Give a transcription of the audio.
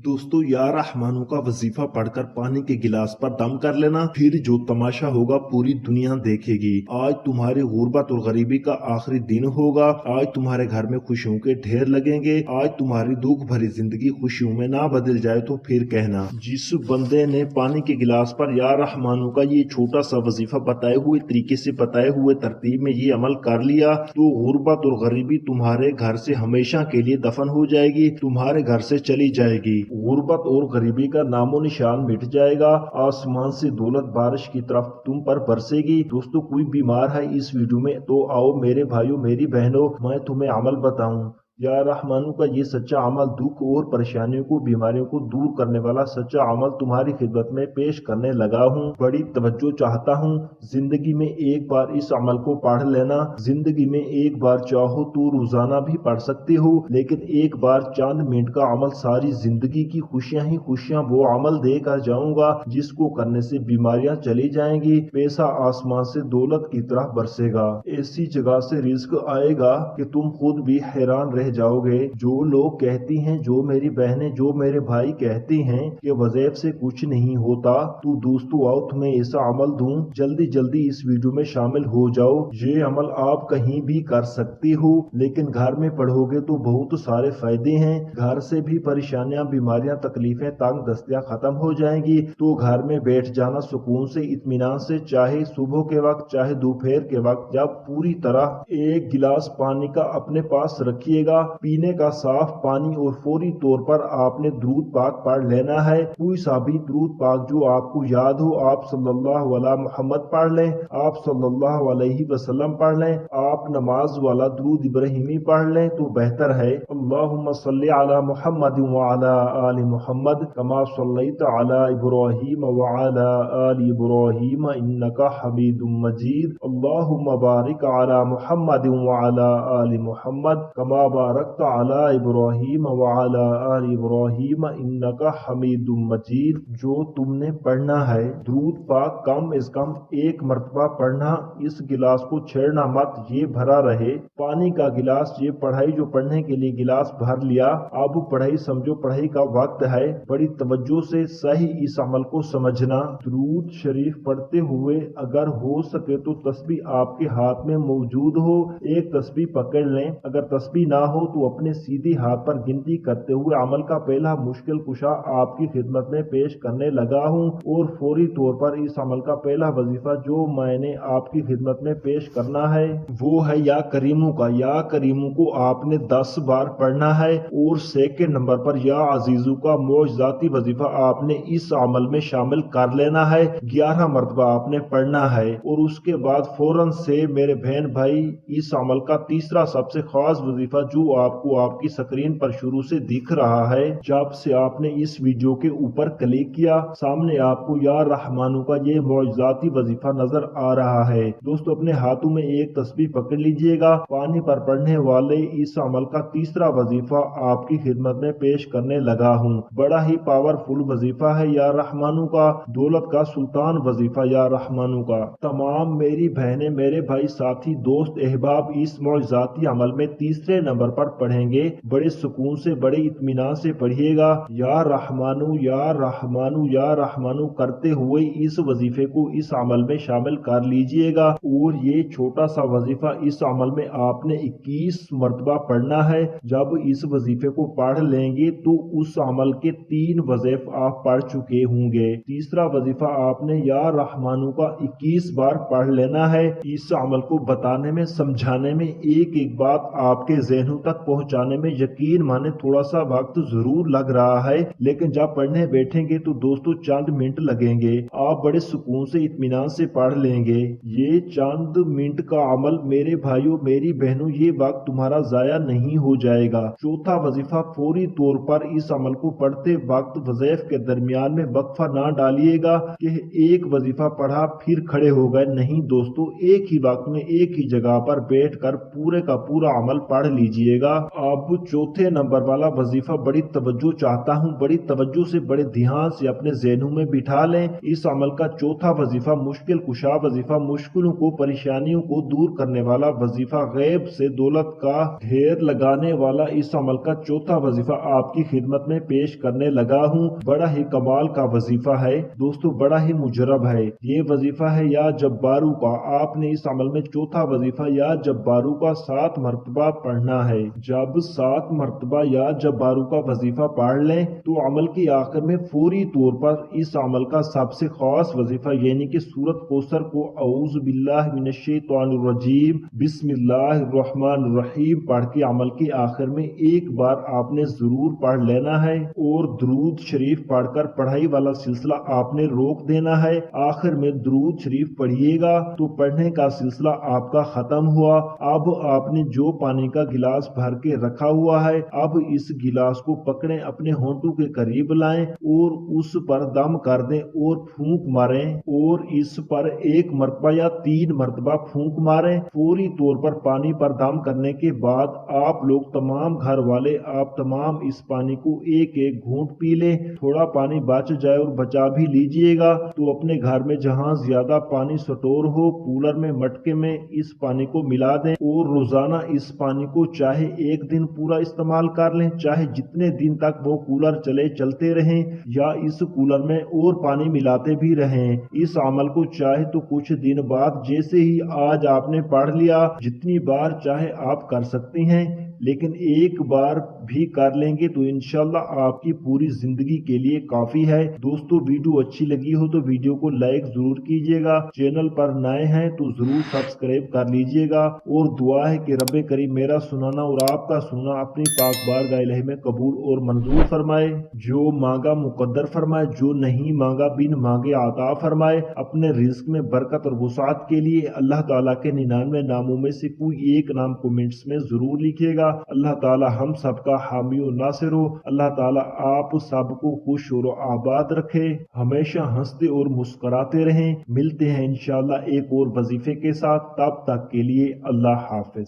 दोस्तों, या रहमानों का वजीफा पढ़कर पानी के गिलास पर दम कर लेना, फिर जो तमाशा होगा पूरी दुनिया देखेगी। आज तुम्हारी गुर्बत और गरीबी का आखिरी दिन होगा। आज तुम्हारे घर में खुशियों के ढेर लगेंगे। आज तुम्हारी दुख भरी जिंदगी खुशियों में ना बदल जाए तो फिर कहना। जिस बंदे ने पानी के गिलास पर या रहमानों का ये छोटा सा वजीफा बताए हुए तरीके से, बताए हुए तरतीब में ये अमल कर लिया, तो गुर्बत और गरीबी तुम्हारे घर से हमेशा के लिए दफन हो जाएगी, तुम्हारे घर से चली जाएगी। गुर्बत और गरीबी का नामो निशान मिट जाएगा। आसमान से दौलत बारिश की तरफ तुम पर बरसेगी। दोस्तों, कोई बीमार है इस वीडियो में तो आओ मेरे भाइयों मेरी बहनों, मैं तुम्हें अमल बताऊं। या रहमानों का ये सच्चा अमल दुख और परेशानियों को, बीमारियों को दूर करने वाला सच्चा अमल तुम्हारी खिदमत में पेश करने लगा हूँ। बड़ी तवज्जो चाहता हूँ। जिंदगी में एक बार इस अमल को पढ़ लेना। जिंदगी में एक बार चाहो तो रोजाना भी पढ़ सकते हो, लेकिन एक बार चंद मिनट का अमल सारी जिंदगी की खुशियां ही खुशियां वो अमल देकर जाऊंगा जिसको करने से बीमारियां चली जाएंगी, पैसा आसमान से दौलत की तरह बरसेगा, ऐसी जगह से रिस्क आएगा कि तुम खुद भी हैरान रह जाओगे। जो लोग कहती हैं, जो मेरी बहनें, जो मेरे भाई कहते हैं कि वज़ीफ से कुछ नहीं होता, तो दोस्तों आओ तुम्हें ऐसा अमल दूं। जल्दी जल्दी इस वीडियो में शामिल हो जाओ। ये अमल आप कहीं भी कर सकते हो, लेकिन घर में पढ़ोगे तो बहुत सारे फायदे हैं। घर से भी परेशानियां, बीमारियां, तकलीफें, तंग दस्तियां खत्म हो जाएंगी। तो घर में बैठ जाना सुकून से, इत्मीनान से, चाहे सुबह के वक्त चाहे दोपहर के वक्त, जब पूरी तरह एक गिलास पानी का अपने पास रखिएगा, पीने का साफ पानी, और फौरी तौर पर आपने दुरूद पाक पढ़ लेना है। कोई सा भी दुरूद पाक जो आपको याद हो, आप सल्लल्लाहु अला मुहम्मद पढ़ लें, आप सल्लल्लाहु अलैहि वसल्लम पढ़ लें, आप नमाज वाला दुरूद इब्राहिमी पढ़ लें तो बेहतर है। अल्लाहुम्मा सल्ली अला मुहम्मद व अला आलि मुहम्मद कमा सल्लैता अला इब्राहीम व अला आलि इब्राहीम इन्नका हमीदुम मजीद। अल्लाहुम्मा बारिक अला मुहम्मद व अला आलि मुहम्मद कमा बारकता अला इब्राहीम व अला आलि इब्राहीम इन्नका हमीदुम मजीद। जो तुमने पढ़ना है दुरूद पाक कम से कम एक मर्तबा पढ़ना। इस गिलास को छेड़ना मत, ये भरा रहे। पानी का गिलास, ये पढ़ाई जो पढ़ने के लिए गिलास भर लिया, अब पढ़ाई समझो, पढ़ाई का वक्त है। बड़ी तवज्जो से सही इस अमल को समझना। दुरूद शरीफ पढ़ते हुए अगर हो सके तो तस्बीह आपके हाथ में मौजूद हो, एक तस्बीह पकड़ लें। अगर तस्बीह ना हो तो अपने सीधे हाथ पर गिनती करते हुए अमल का पहला मुश्किल कुशा आपकी खिदमत में पेश करने लगा हूँ, और फौरी तौर पर इस अमल का पहला वजीफा जो मैंने आपकी खिदमत में पेश करना है वो है या करीमों का। या करीमों को आपने 10 बार पढ़ना है, और सेकंड नंबर पर या अजीजों का मौजजाती वजीफा आपने इस अमल में शामिल कर लेना है। 11 मरतबा आपने पढ़ना है, और उसके बाद फौरन से मेरे बहन भाई इस अमल का तीसरा सबसे खास वजीफा जो आपको आपकी स्क्रीन पर शुरू से दिख रहा है, जब से आपने इस वीडियो के ऊपर क्लिक किया, सामने आपको या रहमानों का ये मौजजाती वजीफा नजर आ रहा है। दोस्तों, अपने हाथों में एक तस्बीह पकड़ लीजिएगा। पानी पर पढ़ने वाले इस अमल का तीसरा वजीफा आपकी खिदमत में पेश करने लगा हूँ। बड़ा ही पावरफुल वजीफा है या रहमानों का, दौलत का सुल्तान वजीफा या रहमानों का। तमाम मेरी बहनें, मेरे भाई, साथी, दोस्त, अहबाब इस मौजजाती अमल में तीसरे नंबर पर पढ़ेंगे। बड़े सुकून से, बड़े इत्मीनान से पढ़िएगा। या रहमानू, या रहमानू, या रहमानू करते हुए इस वजीफे को इस अमल में शामिल कर लीजिएगा। और ये छोटा सा वजीफा इस अमल में आपने 21 मरतबा पढ़ना है। जब इस वजीफे को पढ़ लेंगे तो उस अमल के 3 वजीफ आप पढ़ चुके होंगे। तीसरा वजीफा आपने या रहमानू का 21 बार पढ़ लेना है। इस अमल को बताने में, समझाने में, एक एक बात आपके ज़हनों तक पहुंचाने में यकीन माने थोड़ा सा वक्त जरूर लग रहा है, लेकिन जब पढ़ने बैठेंगे तो दोस्तों चंद मिनट लगेंगे, आप बड़े सुकून से, इत्मीनान से पढ़ लेंगे। ये चंद मिनट का अमल मेरे भाइयों मेरी बहनों, ये वक्त तुम्हारा जाया नहीं हो जाएगा। चौथा वजीफा, फौरी तौर पर इस अमल को पढ़ते वक्त वज़ीफ के दरमियान में वक्फा ना डालिएगा कि एक वजीफा पढ़ा फिर खड़े हो गए। नहीं दोस्तों, एक ही वक्त में एक ही जगह पर बैठ कर पूरे का पूरा अमल पढ़ लीजिए। कीजिएगा। अब चौथे नंबर वाला वजीफा बड़ी तवज्जो चाहता हूँ, बड़ी तवज्जो से बड़े ध्यान से अपने ज़हनों में बिठा लें। इस अमल का चौथा वजीफा मुश्किल कुशा वजीफा, मुश्किलों को परेशानियों को दूर करने वाला वजीफा, गैब से दौलत का ढेर लगाने वाला इस अमल का चौथा वजीफा आपकी खिदमत में पेश करने लगा हूँ। बड़ा ही कमाल का वजीफा है दोस्तों, बड़ा ही मुजरब है। ये वजीफा है या जब्बारू का। आपने इस अमल में चौथा वजीफा या जब्बारू का 7 मरतबा पढ़ना है। जब 7 मरतबा या जब्बारू का वजीफा पढ़ लें तो अमल के आखिर में फौरी तौर पर इस अमल का सबसे खास वजीफा यानी कि सूरत कौसर को औज़ु बिल्लाहि मिनश्शैतानिर रजीम बिस्मिल्लाहिर्रहमानिर्रहीम पढ़ के अमल के आखिर में एक बार आपने जरूर पढ़ लेना है और दरूद शरीफ पढ़कर पढ़ाई वाला सिलसिला आपने रोक देना है। आखिर में दरूद शरीफ पढ़िएगा तो पढ़ने का सिलसिला आपका खत्म हुआ। अब आपने जो पानी का गिलास भर के रखा हुआ है, अब इस गिलास को पकड़ें, अपने होंठों के करीब लाएं और उस पर दम कर दें और फूंक मारें और इस पर 1 मरतबा या 3 मरतबा फूंक मारें। फौरी तौर पर पानी पर दम करने के बाद आप लोग तमाम घर वाले आप तमाम इस पानी को एक एक घूंट पी लें। थोड़ा पानी बच जाए और बचा भी लीजिएगा तो अपने घर में जहां ज्यादा पानी स्टोर हो, कूलर में मटके में इस पानी को मिला दें और रोजाना इस पानी को चाहे एक दिन पूरा इस्तेमाल कर लें, चाहे जितने दिन तक वो कूलर चलते रहें या इस कूलर में और पानी मिलाते भी रहें। इस अमल को चाहे तो कुछ दिन बाद जैसे ही आज आपने पढ़ लिया जितनी बार चाहे आप कर सकती हैं, लेकिन एक बार भी कर लेंगे तो इंशाल्लाह आपकी पूरी जिंदगी के लिए काफी है। दोस्तों वीडियो अच्छी लगी हो तो वीडियो को लाइक जरूर कीजिएगा, चैनल पर नए हैं तो जरूर सब्सक्राइब कर लीजिएगा और दुआ है कि रब्बे करीम मेरा सुनाना और आपका सुनना अपनी पाक बारगाह इलाही में कबूल और मंजूर फरमाए। जो मांगा मुकद्दर फरमाए, जो नहीं मांगा बिन मांगे आता फरमाए। अपने रिज्क में बरकत और वसात के लिए अल्लाह ताला के 99 नामों में से कोई एक नाम कमेंट्स में जरूर लिखिएगा। अल्लाह ताला हम सबका हामी और नासिर हो। अल्लाह ताला आप सबको खुश और आबाद रखे, हमेशा हंसते और मुस्कुराते रहें। मिलते हैं इंशाल्लाह एक और वजीफे के साथ, तब तक के लिए अल्लाह हाफिज।